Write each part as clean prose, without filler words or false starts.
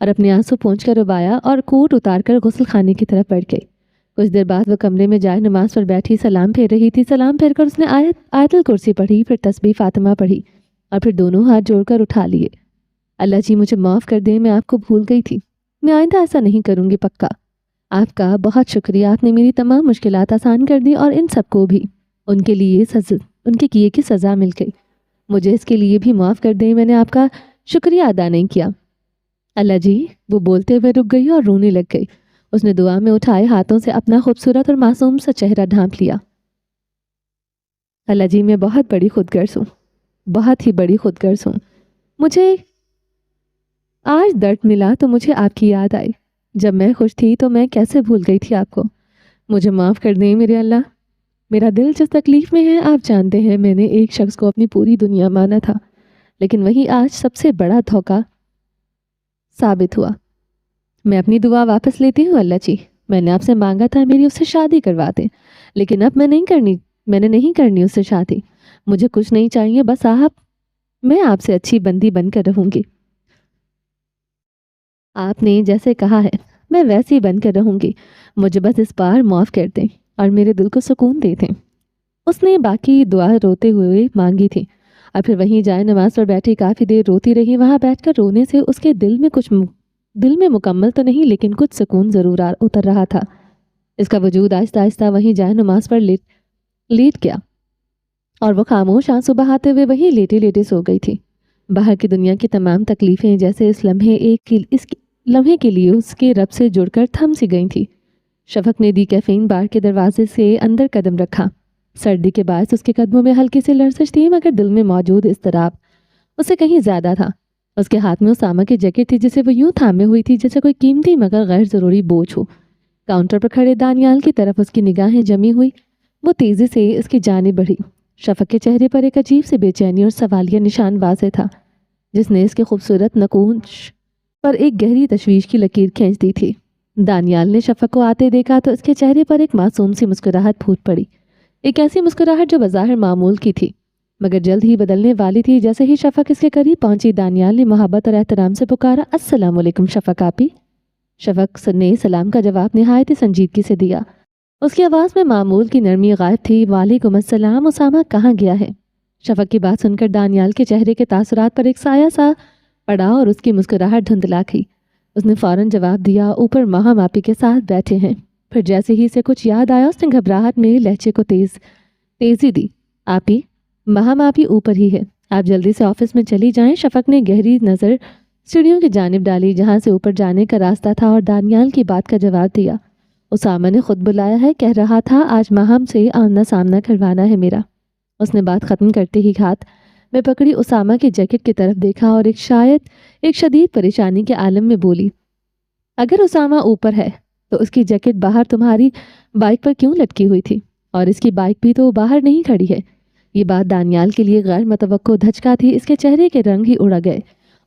اور اپنے آنسو پونچھ کر ربایا اور کوٹ اتار کر غسل خانے کی طرف بڑھ گئی۔ کچھ دیر بعد وہ کمرے میں جائے نماز پر بیٹھی سلام پھیر رہی تھی۔ سلام پھیر کر اس نے آیت الکرسی پڑھی، پھر تسبیح فاطمہ پڑھی اور پھر دونوں ہاتھ جوڑ کر اٹھا لیے۔ اللہ جی مجھے معاف کر دیں، میں آپ کو بھول گئی تھی، میں آئندہ ایسا نہیں کروں گی پکا۔ آپ کا بہت شکریہ، آپ نے میری تمام مشکلات آسان کر دی اور ان سب کو بھی ان کے کیے کی سزا مل گئی۔ مجھے اس کے لیے بھی معاف کر دیں، میں نے آپ کا شکریہ ادا نہیں کیا۔ اللہ جی، وہ بولتے ہوئے رک گئی اور رونے لگ گئی۔ اس نے دعا میں اٹھائے ہاتھوں سے اپنا خوبصورت اور معصوم سا چہرہ ڈھانپ لیا۔ اللہ جی میں بہت بڑی خود غرض ہوں، بہت ہی بڑی خود غرض ہوں۔ مجھے آج درد ملا تو مجھے آپ کی یاد آئی۔ جب میں خوش تھی تو میں کیسے بھول گئی تھی آپ کو۔ مجھے معاف کر دیں میرے اللہ۔ میرا دل جس تکلیف میں ہے آپ جانتے ہیں، میں نے ایک شخص کو اپنی پوری دنیا مانا تھا، لیکن وہی آج سب سے بڑا دھوکہ ثابت ہوا۔ میں اپنی دعا واپس لیتی ہوں اللہ جی، میں نے آپ سے مانگا تھا میری اس سے شادی کروا دیں، لیکن اب میں نے نہیں کرنی اس سے شادی۔ مجھے کچھ نہیں چاہیے، بس میں آپ سے اچھی بندی بن کر رہوں گی۔ آپ نے جیسے کہا ہے میں ویسی بن کر رہوں گی، مجھے بس اس بار معاف کر دیں اور میرے دل کو سکون دے دیں۔ اس نے باقی دعا روتے ہوئے مانگی تھی اور پھر وہیں جائے نماز پر بیٹھی کافی دیر روتی رہی۔ وہاں بیٹھ کر رونے سے اس کے دل میں مکمل تو نہیں لیکن کچھ سکون ضرور اتر رہا تھا۔ اس کا وجود آہستہ آہستہ وہیں جائے نماز پر لیٹ گیا اور وہ خاموش آنسو بہاتے ہوئے وہیں لیٹے لیٹے سو گئی تھی۔ باہر کی دنیا کی تمام تکلیفیں جیسے اس لمحے کے لیے اس کے رب سے جڑ کر تھم سی گئی تھی۔ شفق نے دی کیفین بار کے دروازے سے اندر قدم رکھا۔ سردی کے باعث اس کے قدموں میں ہلکی سی لرزش تھی، مگر دل میں موجود اضطراب اس سے کہیں زیادہ تھا۔ اس کے ہاتھ میں اسامہ کی جیکٹ تھی جسے وہ یوں تھامے ہوئی تھی جیسے کوئی قیمتی مگر غیر ضروری بوجھ ہو۔ کاؤنٹر پر کھڑے دانیال کی طرف اس کی نگاہیں جمی ہوئی، وہ تیزی سے اس کی جانب بڑھی۔ شفق کے چہرے پر ایک عجیب سے بے چینی اور سوالیہ نشان واضح تھا، جس نے اس کے خوبصورت نکوش پر ایک گہری تشویش کی لکیر کھینچ دی تھی۔ دانیال نے شفق کو آتے دیکھا تو اس کے چہرے پر ایک معصوم سی مسکراہٹ پھوٹ پڑی، ایک ایسی مسکراہٹ جو بظاہر معمول کی تھی مگر جلد ہی بدلنے والی تھی۔ جیسے ہی شفق اس کے قریب پہنچی دانیال نے محبت اور احترام سے پکارا، السلام علیکم شفق آپی۔ شفق نے سلام کا جواب نہایت سنجیدگی سے دیا۔ اس کی آواز میں معمول کی نرمی غائب تھی۔ وعلیکم السلام، اسامہ کہاں گیا ہے؟ شفق کی بات سن کر دانیال کے چہرے کے تاثرات پر ایک سایہ سا پڑا اور اس کی مسکراہٹ دھندلا گئی۔ اس نے فوراً جواب دیا، اوپر ماہم آپی کے ساتھ بیٹھے ہیں۔ پھر جیسے ہی اسے کچھ یاد آیا اس نے گھبراہٹ میں لہجے کو تیزی دی، آپی ماہم آپی اوپر ہی ہے، آپ جلدی سے آفس میں چلی جائیں۔ شفق نے گہری نظر سیڑھیوں کی جانب ڈالی جہاں سے اوپر جانے کا راستہ تھا اور دانیال کی بات کا جواب دیا، اسامہ نے خود بلایا ہے، کہہ رہا تھا آج ماہم سے آمنا سامنا کروانا ہے میرا۔ اس نے بات ختم کرتے ہی ہاتھ میں پکڑی اسامہ کی جیکٹ کی طرف دیکھا اور ایک شدید پریشانی کے عالم میں بولی، اگر اسامہ اوپر ہے تو اس کی جیکٹ باہر تمہاری بائک پر کیوں لٹکی ہوئی تھی؟ اور اس کی بائک بھی تو باہر نہیں کھڑی ہے۔ یہ بات دانیال کے لیے غیر متوقع دھچکا تھی۔ اس کے چہرے کے رنگ ہی اڑ گئے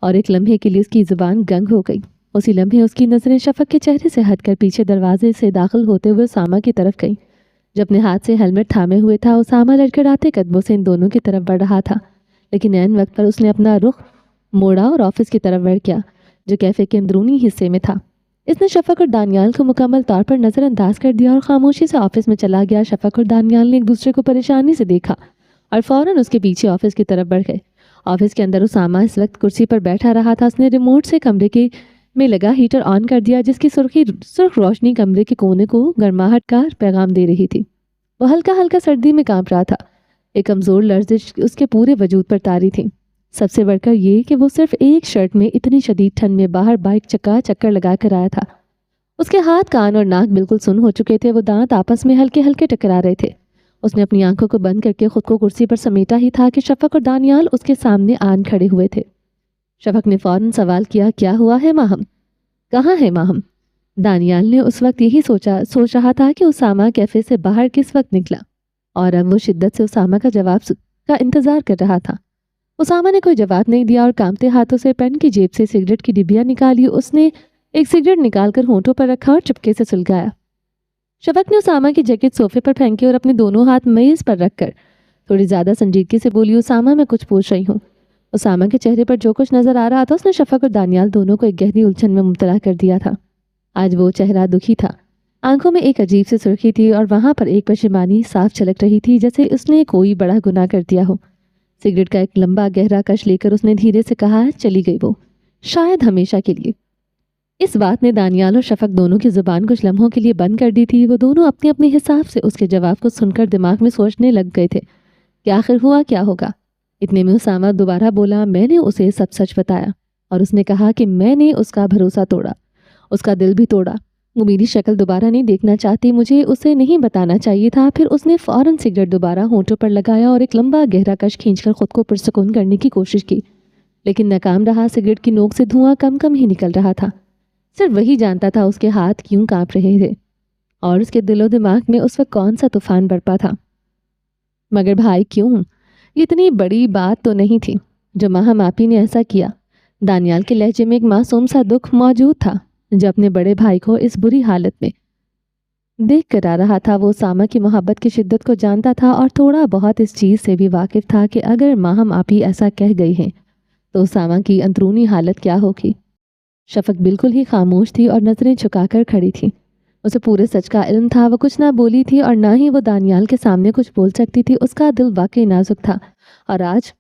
اور ایک لمحے کے لیے اس کی زبان گنگ ہو گئی۔ اسی لمحے اس کی نظریں شفق کے چہرے سے ہٹ کر پیچھے دروازے سے داخل ہوتے ہوئے اسامہ کی طرف گئیں۔ جو اپنے ہاتھ سے ہیلمٹ تھامے ہوئے تھا، اسامہ لڑکھڑاتے قدموں سے ان دونوں کی طرف بڑھ رہا تھا، لیکن عین وقت پر اس نے اپنا رخ موڑا اور آفس کی طرف بڑھ گیا جو کیفے کے اندرونی حصے میں تھا۔ اس نے شفق اور دانیال کو مکمل طور پر نظر انداز کر دیا اور خاموشی سے آفس میں چلا گیا۔ شفق اور دانیال نے ایک دوسرے کو پریشانی سے دیکھا اور فوراً اس کے پیچھے آفس کی طرف بڑھ گئے۔ آفس کے اندر اسامہ اس وقت کرسی پر بیٹھا رہا تھا۔ اس نے ریموٹ سے کمرے میں لگا ہیٹر آن کر دیا جس کی سرخ روشنی کمرے کے کونے کو گرماہٹ کا پیغام دے رہی تھی۔ وہ ہلکا ہلکا سردی میں کانپ رہا تھا، ایک کمزور لرزش اس کے پورے وجود پر طاری تھی۔ سب سے بڑھ کر یہ کہ وہ صرف ایک شرٹ میں اتنی شدید ٹھنڈ میں باہر بائک چکر لگا کر آیا تھا۔ اس کے ہاتھ، کان اور ناک بالکل سن ہو چکے تھے، وہ دانت آپس میں ہلکے ہلکے ٹکرا رہے تھے۔ اس نے اپنی آنکھوں کو بند کر کے خود کو کرسی پر سمیٹا ہی تھا کہ شفق اور دانیال اس کے سامنے آن کھڑے ہوئے تھے۔ شفق نے فوراً سوال کیا، کیا ہوا ہے ماہم؟ کہاں ہے ماہم؟ دانیال نے اس وقت یہی سوچ رہا تھا کہ اسامہ کیفے سے باہر کس وقت نکلا اور اب وہ شدت سے اسامہ کا جواب کا انتظار کر رہا تھا۔ اسامہ نے کوئی جواب نہیں دیا اور کانپتے ہاتھوں سے پین کی جیب سے سگریٹ کی ڈبیاں نکالی۔ اس نے ایک سگریٹ نکال کر ہونٹوں پر رکھا اور چپکے سے سلگایا۔ شفق نے اسامہ کی جیکٹ صوفے پر پھینکی اور اپنے دونوں ہاتھ میز پر رکھ کر تھوڑی زیادہ سنجیدگی سے بولی، اسامہ میں کچھ پوچھ رہی ہوں، اسامہ کے چہرے پر جو کچھ نظر آ رہا تھا اس نے شفق اور دانیال دونوں کو ایک گہری الجھن میں مبتلا کر دیا تھا۔ آج وہ چہرہ دکھی تھا، آنکھوں میں ایک عجیب سی سرخی تھی اور وہاں پر ایک پشیمانی صاف چھلک رہی تھی، جیسے اس نے کوئی بڑا گناہ کر دیا ہو۔ سگریٹ کا ایک لمبا گہرا کش لے کر اس نے دھیرے سے کہا، چلی گئی وہ، شاید ہمیشہ کے لیے۔ اس بات نے دانیال اور شفق دونوں کی زبان کچھ لمحوں کے لیے بند کر دی تھی۔ وہ دونوں اپنے اپنے حساب سے اس کے جواب کو سن کر دماغ میں سوچنے لگ گئے تھے کہ آخر ہوا کیا ہوگا۔ اتنے میں اسامہ دوبارہ بولا، میں نے اسے سب سچ بتایا اور اس نے کہا کہ میں نے اس کا بھروسہ توڑا، اس کا دل بھی توڑا۔ وہ میری شکل دوبارہ نہیں دیکھنا چاہتی، مجھے اسے نہیں بتانا چاہیے تھا۔ پھر اس نے فوراً سگریٹ دوبارہ ہونٹوں پر لگایا اور ایک لمبا گہرا کش کھینچ کر خود کو پرسکون کرنے کی کوشش کی، لیکن ناکام رہا۔ سگریٹ کی نوک سے دھواں کم کم ہی نکل رہا تھا۔ صرف وہی جانتا تھا اس کے ہاتھ کیوں کانپ رہے تھے اور اس کے دل و دماغ میں اس وقت کون سا طوفان برپا تھا۔ مگر بھائی کیوں؟ یہ اتنی بڑی بات تو نہیں تھی جو ماہم آپی نے ایسا کیا۔ دانیال کے لہجے میں ایک معصوم سا دکھ موجود تھا جو اپنے بڑے بھائی کو اس بری حالت میں دیکھ کر آ رہا تھا۔ وہ اسامہ کی محبت کی شدت کو جانتا تھا اور تھوڑا بہت اس چیز سے بھی واقف تھا کہ اگر ماہم آپی ایسا کہہ گئی ہیں تو اسامہ کی اندرونی حالت کیا ہوگی۔ شفق بالکل ہی خاموش تھی اور نظریں جھکا کر کھڑی تھی۔ اسے پورے سچ کا علم تھا۔ وہ کچھ نہ بولی تھی اور نہ ہی وہ دانیال کے سامنے کچھ بول سکتی تھی۔ اس کا دل واقعی نازک تھا اور آج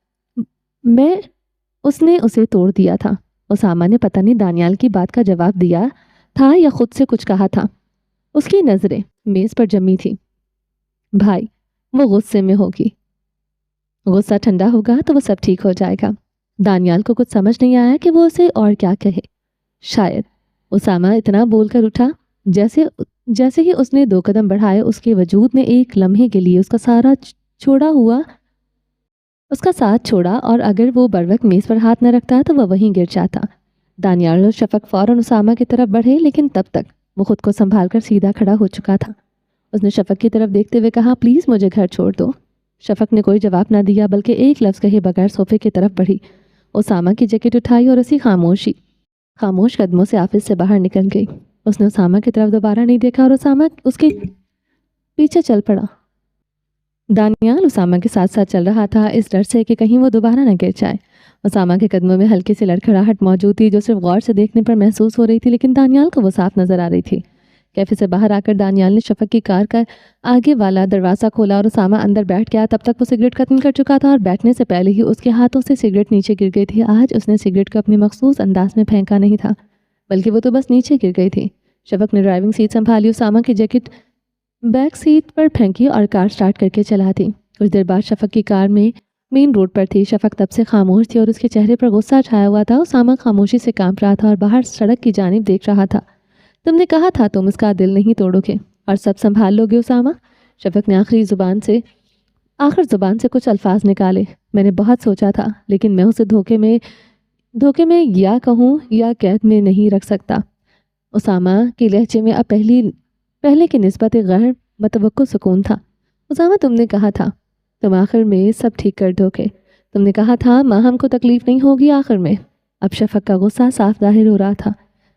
اس نے اسے توڑ دیا تھا۔ اسامہ نے پتہ نہیں دانیال کی بات کا جواب دیا تھا یا خود سے کچھ کہا تھا۔ اس کی نظریں میز پر جمی تھی۔ بھائی وہ غصے میں ہوگی، غصہ ٹھنڈا ہوگا تو وہ سب ٹھیک ہو جائے گا۔ دانیال کو کچھ سمجھ نہیں آیا کہ وہ اسے اور کیا کہے۔ شاید اسامہ اتنا بول کر اٹھا جیسے ہی اس نے 2 قدم بڑھائے اس کے وجود نے ایک لمحے کے لیے اس کا ساتھ چھوڑا اور اگر وہ بروقت میز پر ہاتھ نہ رکھتا تو وہ وہیں گر جاتا۔ دانیال اور شفق فوراً اسامہ کی طرف بڑھے، لیکن تب تک وہ خود کو سنبھال کر سیدھا کھڑا ہو چکا تھا۔ اس نے شفق کی طرف دیکھتے ہوئے کہا، پلیز مجھے گھر چھوڑ دو۔ شفق نے کوئی جواب نہ دیا بلکہ ایک لفظ کہے بغیر صوفے کی طرف بڑھی، اسامہ کی جیکٹ اٹھائی اور اسی خاموش قدموں سے آفس سے باہر نکل گئی۔ اس نے اسامہ کی طرف دوبارہ نہیں دیکھا اور اسامہ اس کے پیچھے چل پڑا۔ دانیال اسامہ کے ساتھ ساتھ چل رہا تھا، اس ڈر سے کہ کہیں وہ دوبارہ نہ گر جائے۔ اسامہ کے قدموں میں ہلکی سی لڑکھڑاہٹ موجود تھی جو صرف غور سے دیکھنے پر محسوس ہو رہی تھی، لیکن دانیال کو وہ صاف نظر آ رہی تھی۔ کیفے سے باہر آ کر دانیال نے شفق کی کار کا آگے والا دروازہ کھولا اور اسامہ اندر بیٹھ گیا۔ تب تک وہ سگریٹ ختم کر چکا تھا اور بیٹھنے سے پہلے ہی اس کے ہاتھوں سے سگریٹ نیچے گر گئی تھی۔ آج اس نے سگریٹ کو اپنے مخصوص انداز میں پھینکا نہیں تھا بلکہ وہ تو بس نیچے گر گئی تھی۔ شفق نے ڈرائیونگ سیٹ سنبھالی، اسامہ کی جیکٹ بیک سیٹ پر پھینکی اور کار سٹارٹ کر کے چلا دی۔ کچھ دیر بعد شفق کی کار میں مین روڈ پر تھی۔ شفق تب سے خاموش تھی اور اس کے چہرے پر غصہ چھایا ہوا تھا۔ اسامہ خاموشی سے کانپ رہا تھا اور باہر سڑک کی جانب دیکھ رہا تھا۔ تم نے کہا تھا تم اس کا دل نہیں توڑو گے اور سب سنبھال لو گے اسامہ۔ شفق نے آخر زبان سے کچھ الفاظ نکالے۔ میں نے بہت سوچا تھا لیکن میں اسے دھوکے میں یا کہوں یا قید میں نہیں رکھ سکتا۔ اسامہ کے لہجے میں اب پہلے کی نسبت غیر متوقع سکون تھا۔ اسامہ تم نے کہا تھا تم آخر میں سب ٹھیک کر دو گے، تم نے کہا تھا ماہم کو تکلیف نہیں ہوگی آخر میں۔ اب شفق کا غصہ صاف ظاہر ہو رہا تھا،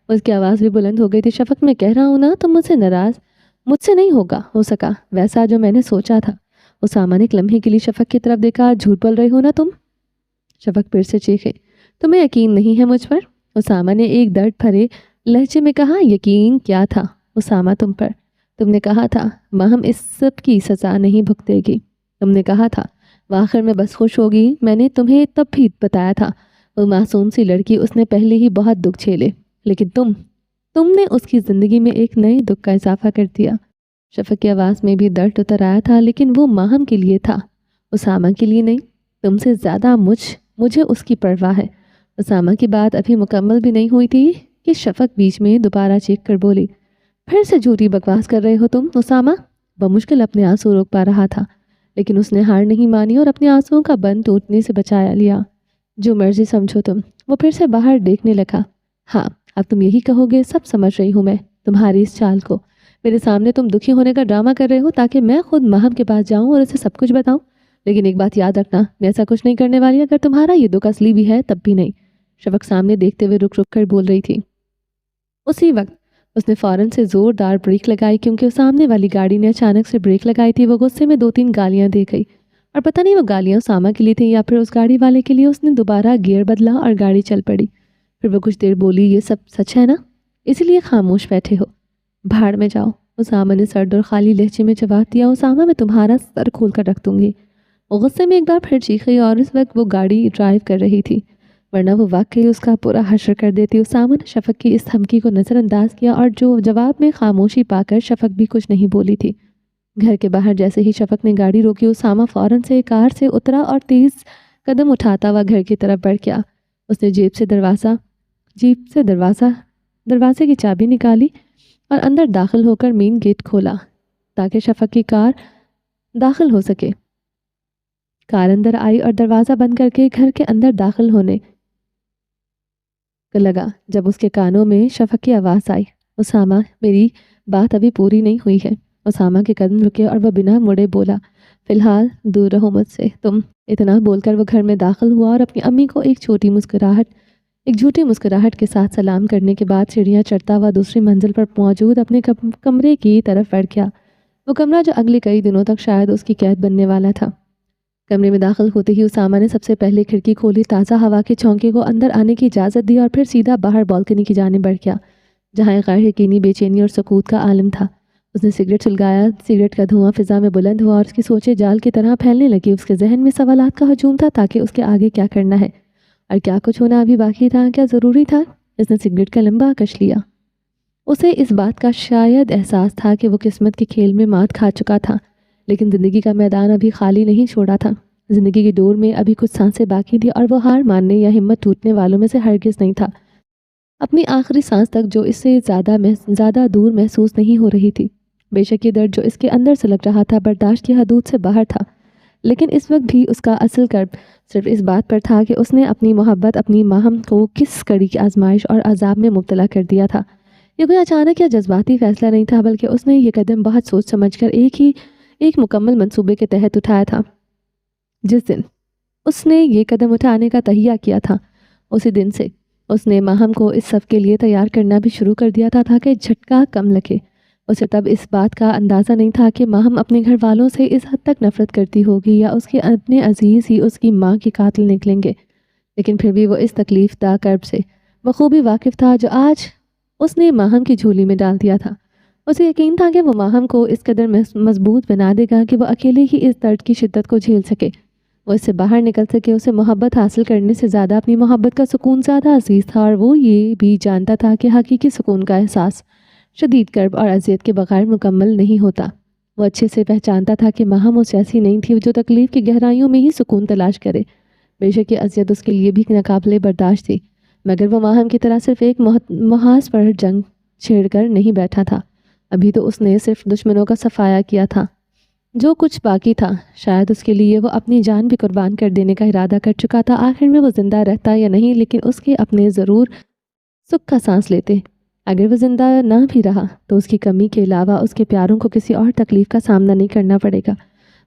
اس کی آواز بھی بلند ہو گئی تھی۔ شفق میں کہہ رہا ہوں نا تم مجھ سے نہیں ہو سکا ویسا جو میں نے سوچا تھا۔ اسامہ نے ایک لمحے کے لیے شفق کی طرف دیکھا، جھوٹ بول رہی ہو نا تم؟ شفق پھر سے چیخے، تمہیں یقین نہیں ہے مجھ پر؟ اسامہ نے ایک درد بھرے لہجے میں کہا، یقین کیا تھا اسامہ تم پر؟ تم نے کہا تھا ماہم اس سب کی سزا نہیں بھگتے گی، تم نے کہا تھا وہ آخر میں بس خوش ہوگی۔ میں نے تمہیں تب بھی بتایا تھا وہ معصوم سی لڑکی، اس نے پہلے ہی بہت دکھ جھیلے، لیکن تم نے اس کی زندگی میں ایک نئے دکھ کا اضافہ کر دیا۔ شفق کی آواز میں بھی درد اتر آیا تھا، لیکن وہ ماہم کے لیے تھا، اسامہ کے لیے نہیں۔ تم سے زیادہ مجھے اس کی پرواہ ہے۔ اسامہ کی بات ابھی مکمل بھی نہیں ہوئی تھی کہ شفق بیچ میں دوبارہ چیخ کر بولی، پھر سے جھوٹی بکواس کر رہے ہو تم اسامہ۔ بمشکل اپنے آنسو روک پا رہا تھا، لیکن اس نے ہار نہیں مانی اور اپنے آنسوؤں کا بند ٹوٹنے سے بچایا لیا۔ جو مرضی سمجھو تم۔ وہ پھر سے باہر دیکھنے لگا۔ ہاں اب تم یہی کہو گے، سب سمجھ رہی ہوں میں تمہاری اس چال کو۔ میرے سامنے تم دکھی ہونے کا ڈرامہ کر رہے ہو تاکہ میں خود ماہم کے پاس جاؤں اور اسے سب کچھ بتاؤں، لیکن ایک بات یاد رکھنا، میں ایسا کچھ نہیں کرنے والی۔ اگر تمہارا یہ دکھ اصلی بھی ہے تب بھی نہیں۔ شفق سامنے دیکھتے ہوئے رک کر بول رہی تھی۔ اسی وقت اس نے فوراً سے زوردار بریک لگائی کیونکہ سامنے والی گاڑی نے اچانک سے بریک لگائی تھی۔ وہ غصے میں 2-3 گالیاں دے گئی اور پتہ نہیں وہ گالیاں اسامہ کے لیے تھیں یا پھر اس گاڑی والے کے لیے۔ اس نے دوبارہ گیئر بدلا اور گاڑی چل پڑی۔ پھر وہ کچھ دیر بولی، یہ سب سچ ہے نا؟ اسی لیے خاموش بیٹھے ہو؟ بھاڑ میں جاؤ، اسامہ نے سرد اور خالی لہجے میں جواب دیا۔ اسامہ، میں تمہارا سر کھول کر رکھ دوں گی۔ وہ غصے میں ایک بار پھر چیخی اور اس وقت وہ گاڑی ڈرائیو کر رہی تھی، ورنہ وہ واقعی اس کا پورا حشر کر دیتی۔ اسامہ نے شفق کی اس دھمکی کو نظر انداز کیا اور جو جواب میں خاموشی پا کر شفق بھی کچھ نہیں بولی تھی۔ گھر کے باہر جیسے ہی شفق نے گاڑی روکی، اسامہ فوراً سے کار سے اترا اور تیز قدم اٹھاتا ہوا گھر کی طرف بڑھ گیا۔ اس نے جیب سے دروازے کی چابی نکالی اور اندر داخل ہو کر مین گیٹ کھولا تاکہ شفق کی کار داخل ہو سکے۔ کار اندر آئی اور دروازہ بند کر کے گھر کے اندر داخل ہونے لگا جب اس کے کانوں میں شفق کی آواز آئی، اسامہ، میری بات ابھی پوری نہیں ہوئی ہے۔ اسامہ کے قدم رکے اور وہ بنا مڑے بولا، فی الحال دور رہو مجھ سے تم۔ اتنا بول کر وہ گھر میں داخل ہوا اور اپنی امی کو ایک جھوٹی مسکراہٹ کے ساتھ سلام کرنے کے بعد سیڑھیاں چڑھتا ہوا دوسری منزل پر موجود اپنے کمرے کی طرف بڑھ گیا۔ وہ کمرہ جو اگلے کئی دنوں تک شاید اس کی قید بننے والا تھا۔ کمرے میں داخل ہوتے ہی اسامہ نے سب سے پہلے کھڑکی کھولی، تازہ ہوا کے جھونکے کو اندر آنے کی اجازت دی اور پھر سیدھا باہر بالکنی کی جانب بڑھ گیا جہاں ایک غیر یقینی بے چینی اور سکوت کا عالم تھا۔ اس نے سگریٹ سلگایا، سگریٹ کا دھواں فضا میں بلند ہوا اور اس کی سوچیں جال کی طرح پھیلنے لگی۔ اس کے ذہن میں سوالات کا ہجوم تھا تاکہ اس کے آگے کیا کرنا ہے اور کیا کچھ ہونا ابھی باقی تھا، کیا ضروری تھا۔ اس نے سگریٹ کا لمبا کش لیا۔ اسے اس بات کا شاید احساس تھا کہ وہ قسمت کے کھیل میں مات کھا چکا تھا، لیکن زندگی کا میدان ابھی خالی نہیں چھوڑا تھا۔ زندگی کی ڈور میں ابھی کچھ سانسیں باقی تھی اور وہ ہار ماننے یا ہمت ٹوٹنے والوں میں سے ہرگز نہیں تھا۔ اپنی آخری سانس تک جو اس سے زیادہ دور محسوس نہیں ہو رہی تھی۔ بے شک یہ درد جو اس کے اندر سلگ رہا تھا برداشت کی حدود سے باہر تھا، لیکن اس وقت بھی اس کا اصل کرب صرف اس بات پر تھا کہ اس نے اپنی محبت، اپنی ماہم کو کس کڑی کی آزمائش اور عذاب میں مبتلا کر دیا تھا۔ یہ کوئی اچانک یا جذباتی فیصلہ نہیں تھا، بلکہ اس نے یہ قدم بہت سوچ سمجھ کر ایک مکمل منصوبے کے تحت اٹھایا تھا۔ جس دن اس نے یہ قدم اٹھانے کا تہیہ کیا تھا، اسی دن سے اس نے ماہم کو اس سب کے لیے تیار کرنا بھی شروع کر دیا تھا تاکہ جھٹکا کم لگے۔ اسے تب اس بات کا اندازہ نہیں تھا کہ ماہم اپنے گھر والوں سے اس حد تک نفرت کرتی ہوگی یا اس کے اپنے عزیز ہی اس کی ماں کے قاتل نکلیں گے، لیکن پھر بھی وہ اس تکلیف دہ کرب سے بخوبی واقف تھا جو آج اس نے ماہم کی جھولی میں ڈال دیا تھا۔ اسے یقین تھا کہ وہ ماہم کو اس قدر مضبوط بنا دے گا کہ وہ اکیلے ہی اس درد کی شدت کو جھیل سکے، وہ اس سے باہر نکل سکے۔ اسے محبت حاصل کرنے سے زیادہ اپنی محبت کا سکون زیادہ عزیز تھا، اور وہ یہ بھی جانتا تھا کہ حقیقی سکون کا احساس شدید کرب اور اذیت کے بغیر مکمل نہیں ہوتا۔ وہ اچھے سے پہچانتا تھا کہ ماہم اس ایسی نہیں تھی جو تکلیف کی گہرائیوں میں ہی سکون تلاش کرے۔ بے شک یہ اذیت اس کے لیے بھی ناقابل برداشت تھی، مگر وہ ماہم کی طرح صرف ایک محاذ پر جنگ چھیڑ کر نہیں بیٹھا تھا۔ ابھی تو اس نے صرف دشمنوں کا صفایا کیا تھا۔ جو کچھ باقی تھا شاید اس کے لیے وہ اپنی جان بھی قربان کر دینے کا ارادہ کر چکا تھا۔ آخر میں وہ زندہ رہتا یا نہیں، لیکن اس کے اپنے ضرور سکھ کا سانس لیتے۔ اگر وہ زندہ نہ بھی رہا تو اس کی کمی کے علاوہ اس کے پیاروں کو کسی اور تکلیف کا سامنا نہیں کرنا پڑے گا۔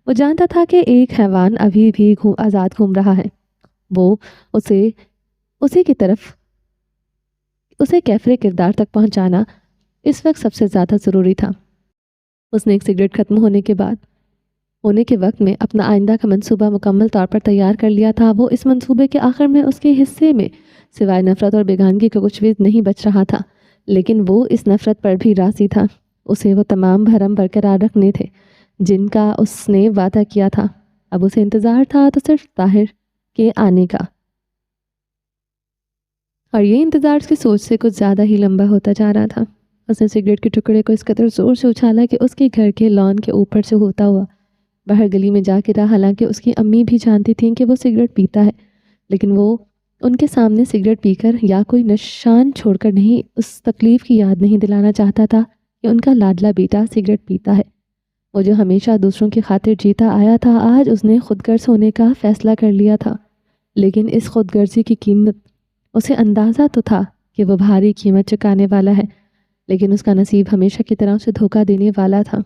وہ جانتا تھا کہ ایک حیوان ابھی بھی آزاد گھوم رہا ہے، وہ اسے کیفر کردار تک پہنچانا اس وقت سب سے زیادہ ضروری تھا۔ اس نے ایک سگریٹ ختم ہونے کے وقت میں اپنا آئندہ کا منصوبہ مکمل طور پر تیار کر لیا تھا۔ وہ اس منصوبے کے آخر میں اس کے حصے میں سوائے نفرت اور بیگانگی کا کچھ بھی نہیں بچ رہا تھا، لیکن وہ اس نفرت پر بھی راضی تھا۔ اسے وہ تمام بھرم برقرار رکھنے تھے جن کا اس نے وعدہ کیا تھا۔ اب اسے انتظار تھا تو صرف طاہر کے آنے کا، اور یہ انتظار اس کی سوچ سے کچھ زیادہ ہی لمبا ہوتا جا رہا تھا۔ اس نے سگریٹ کے ٹکڑے کو اس قدر زور سے اچھالا کہ اس کے گھر کے لان کے اوپر سے ہوتا ہوا باہر گلی میں جا گرا۔ حالانکہ اس کی امی بھی جانتی تھیں کہ وہ سگریٹ پیتا ہے، لیکن وہ ان کے سامنے سگریٹ پی کر یا کوئی نشان چھوڑ کر نہیں اس تکلیف کی یاد نہیں دلانا چاہتا تھا کہ ان کا لاڈلا بیٹا سگریٹ پیتا ہے۔ وہ جو ہمیشہ دوسروں کی خاطر جیتا آیا تھا، آج اس نے خود غرض ہونے کا فیصلہ کر لیا تھا، لیکن اس خود غرضی کی قیمت اسے اندازہ تو تھا کہ وہ بھاری قیمت چکانے والا ہے، لیکن اس کا نصیب ہمیشہ کی طرح اسے دھوکہ دینے والا تھا،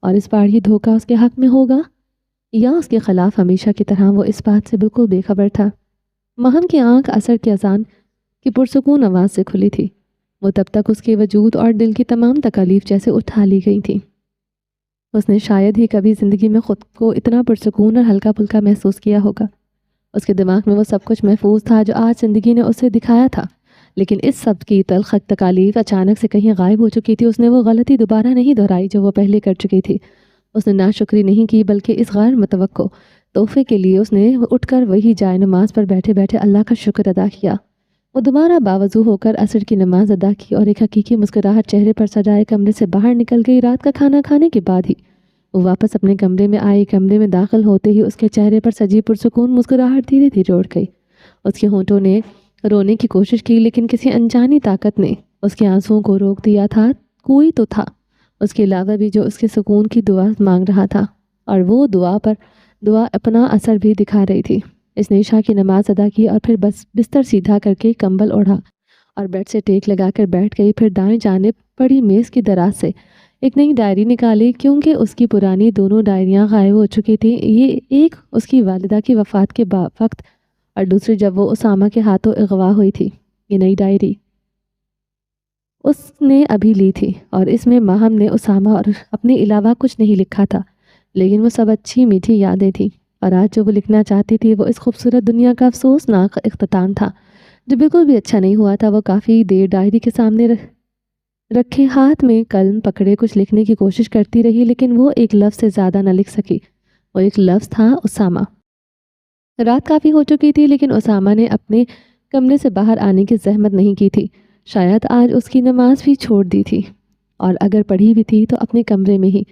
اور اس بار یہ دھوکہ اس کے حق میں ہوگا یا اس کے خلاف۔ ہمیشہ کی طرح وہ اس بات سے بالکل بے خبر تھا۔ ماہم کی آنکھ عصر کی اذان کی پرسکون آواز سے کھلی تھی۔ وہ تب تک اس کے وجود اور دل کی تمام تکالیف جیسے اٹھا لی گئی تھی۔ اس نے شاید ہی کبھی زندگی میں خود کو اتنا پرسکون اور ہلکا پھلکا محسوس کیا ہوگا۔ اس کے دماغ میں وہ سب کچھ محفوظ تھا جو آج زندگی نے اسے دکھایا تھا، لیکن اس سب کی تلخ تکالیف اچانک سے کہیں غائب ہو چکی تھی۔ اس نے وہ غلطی دوبارہ نہیں دہرائی جو وہ پہلے کر چکی تھی۔ اس نے ناشکری نہیں کی، بلکہ اس غیر متوقع تحفے کے لیے اس نے اٹھ کر وہی جائے نماز پر بیٹھے بیٹھے اللہ کا شکر ادا کیا۔ وہ دوبارہ باوضو ہو کر عصر کی نماز ادا کی اور ایک حقیقی مسکراہٹ چہرے پر سجائے کمرے سے باہر نکل گئی۔ رات کا کھانا کھانے کے بعد ہی وہ واپس اپنے کمرے میں آئی۔ کمرے میں داخل ہوتے ہی اس کے چہرے پر سجی پرسکون مسکراہٹ دھیرے دھیرے اڑ گئی۔ اس کے ہونٹوں نے رونے کی کوشش کی، لیکن کسی انجانی طاقت نے اس کے آنسوؤں کو روک دیا تھا۔ کوئی تو تھا اس کے علاوہ بھی جو اس کے سکون کی دعا مانگ رہا تھا، اور وہ دعا اپنا اثر بھی دکھا رہی تھی۔ اس نے عشاء کی نماز ادا کی اور پھر بس بستر سیدھا کر کے کمبل اوڑھا اور بیڈ سے ٹیک لگا کر بیٹھ گئی۔ پھر دائیں جانب پڑی میز کی دراز سے ایک نئی ڈائری نکالی، کیونکہ اس کی پرانی دونوں ڈائریاں غائب ہو چکی تھیں۔ یہ ایک اس کی والدہ کی وفات کے وقت اور دوسری جب وہ اسامہ کے ہاتھوں اغوا ہوئی تھی۔ یہ نئی ڈائری اس نے ابھی لی تھی اور اس میں ماہم نے اسامہ اور اپنے علاوہ کچھ نہیں لکھا تھا، لیکن وہ سب اچھی میٹھی یادیں تھیں، اور آج جو وہ لکھنا چاہتی تھی وہ اس خوبصورت دنیا کا افسوسناک اختتام تھا جو بالکل بھی اچھا نہیں ہوا تھا۔ وہ کافی دیر ڈائری کے سامنے رکھے ہاتھ میں قلم پکڑے کچھ لکھنے کی کوشش کرتی رہی، لیکن وہ ایک لفظ سے زیادہ نہ لکھ سکی۔ وہ ایک لفظ تھا اسامہ۔ رات کافی ہو چکی تھی، لیکن اسامہ نے اپنے کمرے سے باہر آنے کی زحمت نہیں کی تھی۔ شاید آج اس کی نماز بھی چھوڑ دی تھی، اور اگر پڑھی بھی تھی تو اپنے کمرے میں ہی۔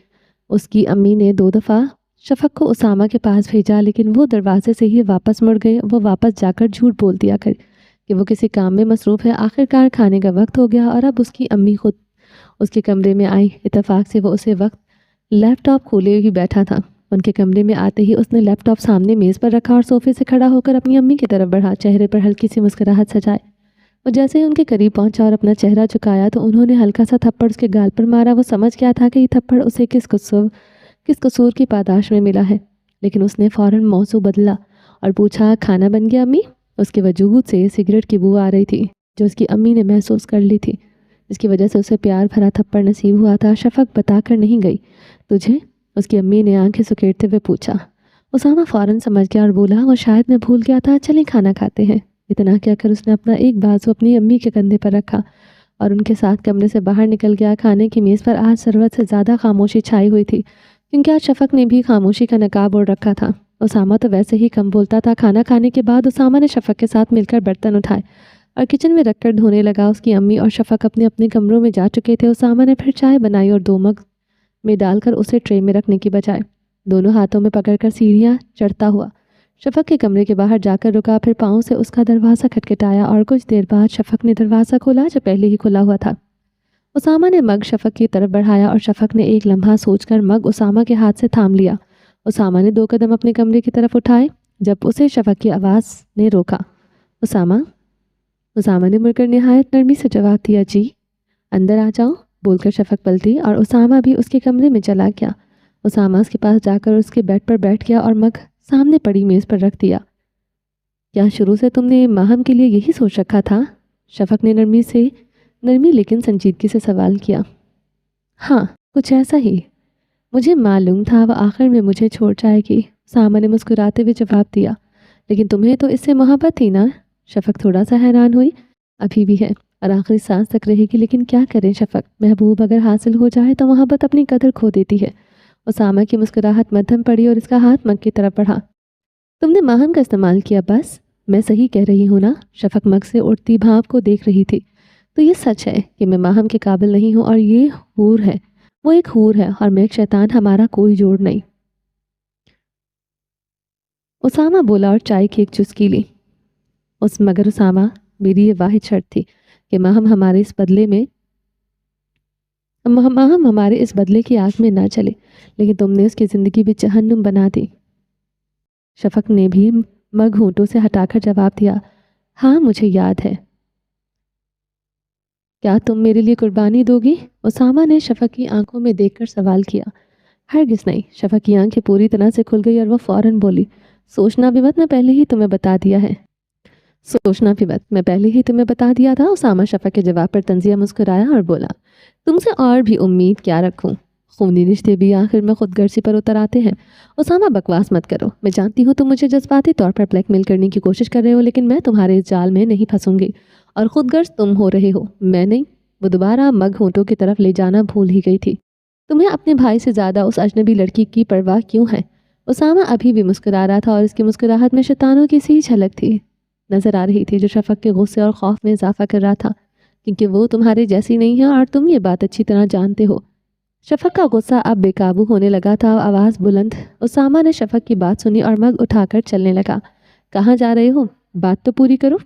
اس کی امی نے 2 دفعہ شفق کو اسامہ کے پاس بھیجا، لیکن وہ دروازے سے ہی واپس مڑ گئے۔ وہ واپس جا کر جھوٹ بول دیا کر کہ وہ کسی کام میں مصروف ہے۔ آخرکار کھانے کا وقت ہو گیا اور اب اس کی امی خود اس کے کمرے میں آئی۔ اتفاق سے وہ اسے وقت لیپ ٹاپ کھولے ہی بیٹھا تھا۔ ان کے کمرے میں آتے ہی اس نے لیپ ٹاپ سامنے میز پر رکھا اور صوفے سے کھڑا ہو کر اپنی امی کی طرف بڑھا، چہرے پر ہلکی سی مسکراہٹ سجائے۔ وہ جیسے ہی ان کے قریب پہنچا اور اپنا چہرہ جھکایا تو انہوں نے ہلکا سا تھپڑ اس کے گال پر مارا۔ وہ سمجھ گیا تھا کہ یہ تھپڑ اسے کس قصور کی پاداش میں ملا ہے، لیکن اس نے فوراً موضوع بدلا اور پوچھا، کھانا بن گیا امی؟ اس کے وجود سے سگریٹ کی بو آ رہی تھی جو اس کی امی نے محسوس کر لی تھی، جس کی وجہ سے اسے پیار بھرا تھپڑ نصیب ہوا تھا۔ شفق بتا کر نہیں گئی تجھے؟ اس کی امی نے آنکھیں سکیڑتے ہوئے پوچھا۔ اسامہ فوراً سمجھ گیا اور بولا، وہ شاید میں بھول گیا تھا، چلیں کھانا کھاتے ہیں۔ اتنا کہہ کر اس نے اپنا ایک بازو اپنی امی کے کندھے پر رکھا اور ان کے ساتھ کمرے سے باہر نکل گیا۔ کھانے کی میز پر آج ضرورت سے زیادہ خاموشی چھائی ہوئی تھی، کیونکہ آج شفق نے بھی خاموشی کا نقاب اوڑھ رکھا تھا۔ اسامہ تو ویسے ہی کم بولتا تھا۔ کھانا کھانے کے بعد اسامہ نے شفق کے ساتھ مل کر برتن اٹھائے اور کچن میں رکھ کر دھونے لگا۔ اس کی امی اور شفق اپنے اپنے کمروں میں جا چکے تھے۔ اسامہ نے پھر چائے بنائی اور 2 مگ میں ڈال کر اسے ٹرے میں رکھنے کی بجائے دونوں ہاتھوں میں پکڑ کر سیڑھیاں چڑھتا ہوا شفق کے کمرے کے باہر جا کر رکا۔ پھر پاؤں سے اس کا دروازہ کھٹکھٹایا اور کچھ دیر بعد شفق نے دروازہ کھولا جو پہلے ہی کھلا ہوا تھا۔ اسامہ نے مگ شفق کی طرف بڑھایا اور شفق نے ایک لمحہ سوچ کر مگ اسامہ کے ہاتھ سے تھام لیا۔ اسامہ نے 2 قدم اپنے کمرے کی طرف اٹھائے جب اسے شفق کی آواز نے روکا۔ اسامہ نے مڑ کر نہایت نرمی سے جواب دیا، جی اندر آ جاؤ، بول کر شفق پلٹی اور اسامہ بھی اس کے کمرے میں چلا گیا۔ اسامہ اس کے پاس جا کر اس کے بیڈ پر بیٹھ گیا اور مگ سامنے پڑی میز پر رکھ دیا۔ کیا شروع سے تم نے ماہم کے لیے یہی سوچ رکھا تھا؟ شفق نے نرمی لیکن سنجیدگی سے سوال کیا۔ ہاں، کچھ ایسا ہی، مجھے معلوم تھا وہ آخر میں مجھے چھوڑ جائے گی، اسامہ نے مسکراتے ہوئے جواب دیا۔ لیکن تمہیں تو اس سے محبت تھی نا؟ شفق تھوڑا سا حیران ہوئی۔ ابھی بھی ہے اور آخری سانس تک رہے گی، لیکن کیا کریں شفق، محبوب اگر حاصل ہو جائے تو محبت اپنی قدر کھو دیتی ہے۔ اسامہ کی مسکراہٹ مدھم پڑی اور اس کا ہاتھ مگ کی طرف بڑھا۔ تم نے ماہم کا استعمال کیا، بس میں صحیح کہہ رہی ہوں نا؟ شفق مگ سے اٹھتی بھاپ کو دیکھ رہی تھی۔ تو یہ سچ ہے کہ میں ماہم کے قابل نہیں ہوں اور یہ حور ہے، وہ ایک حور ہے اور میں ایک شیطان، ہمارا کوئی جوڑ نہیں۔ اسامہ بولا اور چائے کی ایک چسکی لی۔ مگر اسامہ، میری یہ واحد شرط تھی کہ ماہم ہمارے اس بدلے کی آگ میں نہ چلے، لیکن تم نے اس کی زندگی بھی جہنم بنا دی۔ شفق نے بھی مگ ہونٹوں سے ہٹا کر جواب دیا، ہاں مجھے یاد ہے۔ کیا تم میرے لیے قربانی دو گی؟ اسامہ نے شفق کی آنکھوں میں دیکھ کر سوال کیا۔ ہرگز نہیں۔ شفق کی آنکھیں پوری طرح سے کھل گئی اور وہ فوراً بولی، سوچنا بھی مت، میں پہلے ہی تمہیں بتا دیا ہے۔ سوچنا بھی مت، میں پہلے ہی تمہیں بتا دیا تھا۔ اسامہ شفق کے جواب پر طنزیہ مسکرایا اور بولا، تم سے اور بھی امید کیا رکھوں، خونی رشتے بھی آخر میں خود غرضی پر اتر آتے ہیں۔ اسامہ بکواس مت کرو، میں جانتی ہوں تم مجھے جذباتی طور پر بلیک میل کرنے کی کوشش کر رہے ہو، لیکن میں تمہارے اس جال میں نہیں پھنسوں گی، اور خود غرض تم ہو رہے ہو، میں نہیں۔ وہ دوبارہ مگ ہونٹوں کی طرف لے جانا بھول ہی گئی تھی۔ تمہیں اپنے بھائی سے زیادہ اس اجنبی لڑکی کی پرواہ کیوں ہے؟ اسامہ ابھی بھی مسکرا رہا تھا اور اس کی مسکراہٹ میں شیطانوں کی سی جھلک تھی نظر آ رہی تھی، جو شفق کے غصے اور خوف میں اضافہ کر رہا تھا، کیونکہ وہ تمہارے جیسی نہیں ہے اور تم یہ بات اچھی طرح جانتے ہو۔ شفق کا غصہ اب بے قابو ہونے لگا تھا، آواز بلند۔ اسامہ نے شفق کی بات سنی اور مگ اٹھا کر چلنے لگا۔ کہاں جا رہے ہو؟ بات تو پوری کرو۔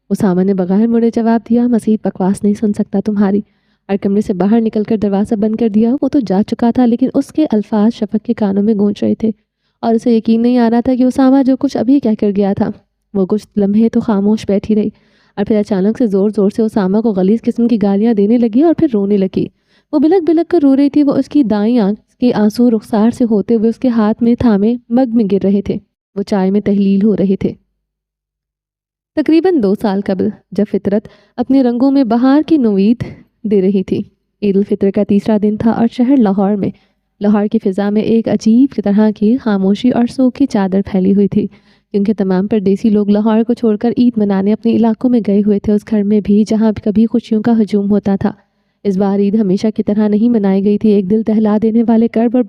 اسامہ نے بغیر مڑے جواب دیا، مزید بکواس نہیں سن سکتا تمہاری، اور کمرے سے باہر نکل کر دروازہ بند کر دیا۔ وہ تو جا چکا تھا، لیکن اس کے الفاظ شفق کے کانوں میں گونج رہے تھے اور اسے یقین نہیں آ رہا تھا کہ اسامہ جو کچھ ابھی کہہ کر گیا تھا۔ وہ کچھ لمحے تو خاموش بیٹھی رہی اور پھر اچانک سے زور زور سے اسامہ کو غلیظ قسم کی گالیاں دینے لگی اور پھر رونے لگی۔ وہ بلک بلک کر رو رہی تھی۔ وہ اس کی دائیں آنکھ کے آنسو رخسار سے ہوتے ہوئے اس کے ہاتھ میں تھامے مگ میں گر رہے تھے۔ وہ چائے میں تحلیل ہو رہے تھے۔ تقریباً 2 سال قبل، جب فطرت اپنے رنگوں میں بہار کی نوید دے رہی تھی، عید الفطر کا تیسرا دن تھا اور شہر لاہور کی فضا میں ایک عجیب طرح کی خاموشی اور سوگ کی چادر پھیلی ہوئی تھی، کیونکہ تمام پردیسی لوگ لاہور کو چھوڑ کر عید منانے اپنے علاقوں میں گئے ہوئے تھے، اس گھر میں بھی جہاں کبھی خوشیوں کا ہجوم ہوتا تھا۔ اس بار عید ہمیشہ کی طرح نہیں منائی گئی تھی۔ ایک دل دہلا دینے والے کرب اور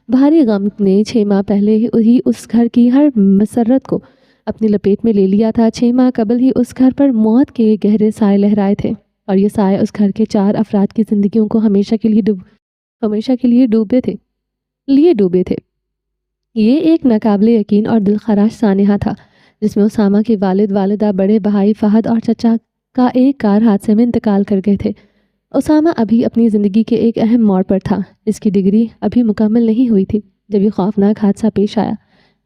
بھاری غم نے 6 ماہ پہلے ہی اس گھر کی ہر مسرت کو اپنی لپیٹ میں لے لیا تھا۔ 6 ماہ قبل ہی اس گھر پر موت کے گہرے سائے لہرائے تھے، اور یہ سائے اس گھر کے 4 افراد کی زندگیوں کو ہمیشہ کے لیے ڈوبے تھے۔ یہ ایک ناقابل یقین اور دلخراش سانحہ تھا، جس میں اسامہ کے والد، والدہ، بڑے بھائی فہد اور چچا کا ایک کار حادثے میں انتقال کر گئے تھے۔ اسامہ ابھی اپنی زندگی کے ایک اہم موڑ پر تھا۔ اس کی ڈگری ابھی مکمل نہیں ہوئی تھی جب یہ خوفناک حادثہ پیش آیا۔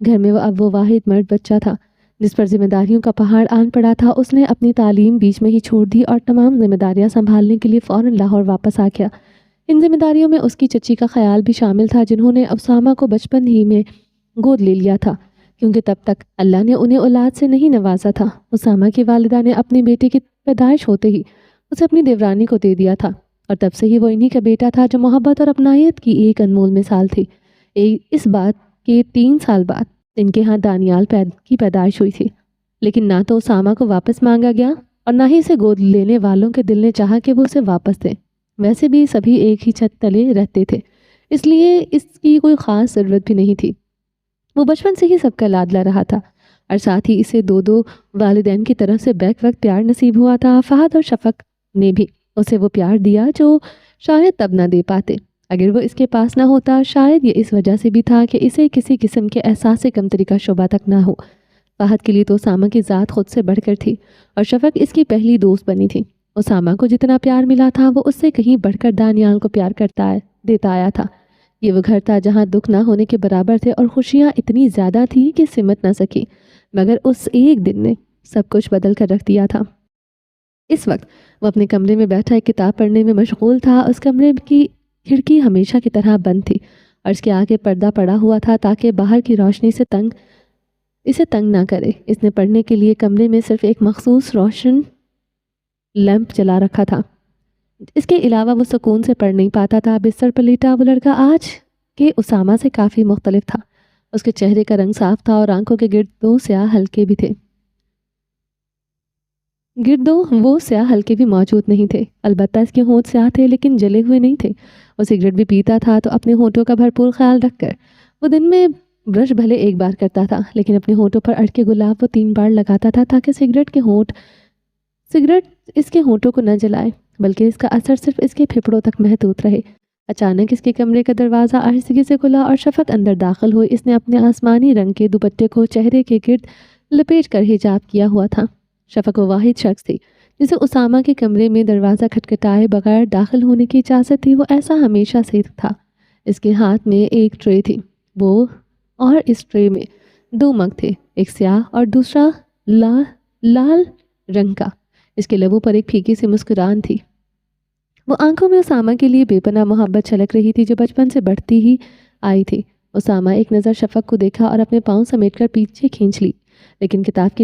گھر میں اب وہ واحد مرد بچہ تھا جس پر ذمہ داریوں کا پہاڑ آن پڑا تھا۔ اس نے اپنی تعلیم بیچ میں ہی چھوڑ دی اور تمام ذمہ داریاں سنبھالنے کے لیے فوراً لاہور واپس آ گیا۔ ان ذمہ داریوں میں اس کی چچی کا خیال بھی شامل تھا، جنہوں نے اسامہ کو بچپن ہی میں گود لے لیا تھا، کیونکہ تب تک اللہ نے انہیں اولاد سے نہیں نوازا تھا۔ اسامہ کی والدہ نے اپنے بیٹے کی پیدائش ہوتے ہی اسے اپنی دیورانی کو دے دیا تھا، اور تب سے ہی وہ انہی کا بیٹا تھا، جو محبت اور اپنائیت کی ایک انمول مثال تھی۔ اس بات کے 3 سال بعد ان کے ہاں دانیال کی پیدائش ہوئی تھی، لیکن نہ تو اسامہ کو واپس مانگا گیا اور نہ ہی اسے گود لینے والوں کے دل نے چاہا کہ وہ اسے واپس دیں۔ ویسے بھی سبھی ایک ہی چھت تلے رہتے تھے، اس لیے اس کی کوئی خاص ضرورت بھی نہیں تھی۔ وہ بچپن سے ہی سب کا لاڈلا رہا تھا، اور ساتھ ہی اسے 2 والدین کی طرف سے بیک وقت پیار نصیب ہوا تھا۔ فہد اور شفق نے بھی اسے وہ پیار دیا جو شاید تب نہ دے پاتے اگر وہ اس کے پاس نہ ہوتا۔ شاید یہ اس وجہ سے بھی تھا کہ اسے کسی قسم کے احساس کمتری کا شعبہ تک نہ ہو۔ فہد کے لیے تو اسامہ کی ذات خود سے بڑھ کر تھی، اور شفق اس کی پہلی دوست بنی تھی۔ اسامہ کو جتنا پیار ملا تھا، وہ اس سے کہیں بڑھ کر دانیال کو پیار دیتا آیا تھا۔ یہ وہ گھر تھا جہاں دکھ نہ ہونے کے برابر تھے اور خوشیاں اتنی زیادہ تھیں کہ سمٹ نہ سکی، مگر اس ایک دن نے سب کچھ بدل کر رکھ دیا تھا۔ اس وقت وہ اپنے کمرے میں بیٹھا ایک کتاب پڑھنے میں مشغول تھا۔ اس کمرے کی کھڑکی ہمیشہ کی طرح بند تھی اور اس کے آگے پردہ پڑا ہوا تھا تاکہ باہر کی روشنی اسے تنگ نہ کرے۔ اس نے پڑھنے کے لیے کمرے میں صرف ایک مخصوص روشن لیمپ جلا رکھا تھا۔ اس کے علاوہ وہ سکون سے پڑھ نہیں پاتا تھا۔ بستر پر لیٹا وہ لڑکا آج کے اسامہ سے کافی مختلف تھا۔ اس کے چہرے کا رنگ صاف تھا اور آنکھوں کے گرد 2 سیاہ حلقے بھی تھے۔ وہ سیاہ حلقے بھی موجود نہیں تھے، البتہ اس کے ہونٹ سیاہ تھے لیکن جلے ہوئے نہیں تھے۔ وہ سگریٹ بھی پیتا تھا تو اپنے ہونٹوں کا بھرپور خیال رکھ کر۔ وہ دن میں برش بھلے 1 بار کرتا تھا، لیکن اپنے ہونٹوں پر اڑکے گلاب وہ 3 بار لگاتا تھا تاکہ سگریٹ اس کے ہونٹوں کو نہ جلائے، بلکہ اس کا اثر صرف اس کے پھپھڑوں تک محدود رہے۔ اچانک اس کے کمرے کا دروازہ آہستگی سے کھلا اور شفق اندر داخل ہوئی۔ اس نے اپنے آسمانی رنگ کے دوپٹے کو چہرے کے گرد لپیٹ کر حجاب کیا ہوا تھا۔ شفق وہ واحد شخص تھی جسے اسامہ کے کمرے میں دروازہ کھٹکھٹائے بغیر داخل ہونے کی اجازت تھی۔ وہ ایسا ہمیشہ سے تھا۔ اس کے ہاتھ میں ایک ٹرے تھی، اور اس ٹرے میں 2 مگ تھے، ایک سیاہ اور دوسرا لال رنگ کا۔ اس کے لبوں پر ایک پھیکی سی مسکران تھی۔ وہ آنکھوں میں اسامہ کے لیے بے پناہ محبت چھلک رہی تھی جو بچپن سے بڑھتی ہی آئی تھی۔ اسامہ ایک نظر شفق کو دیکھا اور اپنے پاؤں سمیٹ کر پیچھے کھینچ لی، لیکن کتاب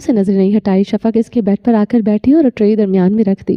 سے نظریں نہیں ہٹائی۔ شفق اس کے بیڈ پر آ کر بیٹھی اور ٹرے درمیان میں رکھ دی۔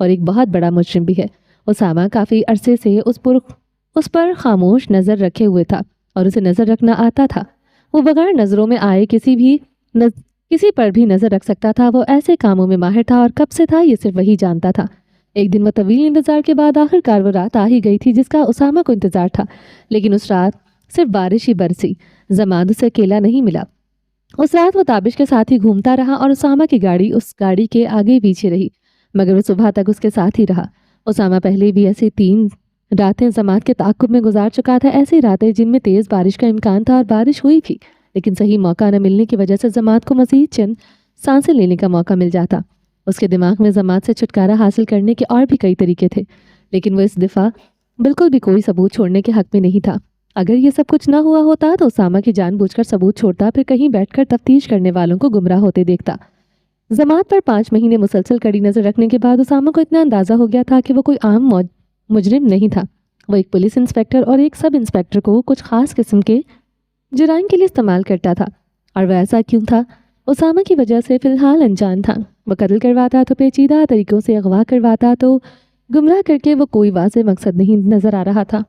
اور ایک بہت بڑا مجرم بھی ہے۔ اسامہ کافی عرصے سے اس پر خاموش نظر رکھے ہوئے تھا اور اسے نظر رکھنا آتا تھا۔ وہ بغیر نظروں میں آئے کسی پر بھی نظر رکھ سکتا تھا۔ وہ ایسے کاموں میں ماہر تھا اور کب سے تھا یہ صرف وہی جانتا تھا۔ ایک دن وہ طویل انتظار کے بعد آخر کار وہ رات آ ہی گئی تھی جس کا اسامہ کو انتظار تھا، لیکن اس رات صرف بارش ہی برسی۔ زماد اسے اکیلا نہیں ملا۔ اس رات وہ تابش کے ساتھ ہی گھومتا رہا اور اسامہ کی گاڑی اس گاڑی کے آگے پیچھے رہی، مگر وہ صبح تک اس کے ساتھ ہی رہا۔ اسامہ پہلے بھی ایسی 3 راتیں زماد کے تعاقب میں گزار چکا تھا، ایسی راتیں جن میں تیز بارش کا امکان تھا اور بارش ہوئی بھی، لیکن صحیح موقع نہ ملنے کی وجہ سے زماد کو مزید چند سانسیں لینے کا موقع مل جاتا۔ اس کے دماغ میں زماد سے چھٹکارا حاصل کرنے کے اور بھی کئی طریقے تھے، لیکن وہ اس دفعہ بالکل بھی کوئی ثبوت چھوڑنے کے حق میں نہیں تھا۔ اگر یہ سب کچھ نہ ہوا ہوتا تو اسامہ کی جان بوجھ کر ثبوت چھوڑتا، پھر کہیں بیٹھ کر تفتیش کرنے والوں کو گمراہ ہوتے دیکھتا۔ زماد پر 5 مہینے مسلسل کڑی نظر رکھنے کے بعد اسامہ کو اتنا اندازہ ہو گیا تھا کہ وہ کوئی عام مجرم نہیں تھا۔ وہ ایک پولیس انسپیکٹر اور ایک سب انسپیکٹر کو کچھ خاص قسم کے جرائم کے لیے استعمال کرتا تھا، اور وہ ایسا کیوں تھا اسامہ کی وجہ سے فی الحال انجان تھا۔ وہ قتل کرواتا تو پیچیدہ طریقوں سے اغوا کرواتا تو گمراہ کر کے وہ کوئی واضح مقصد نہیں نظر آ رہا تھا۔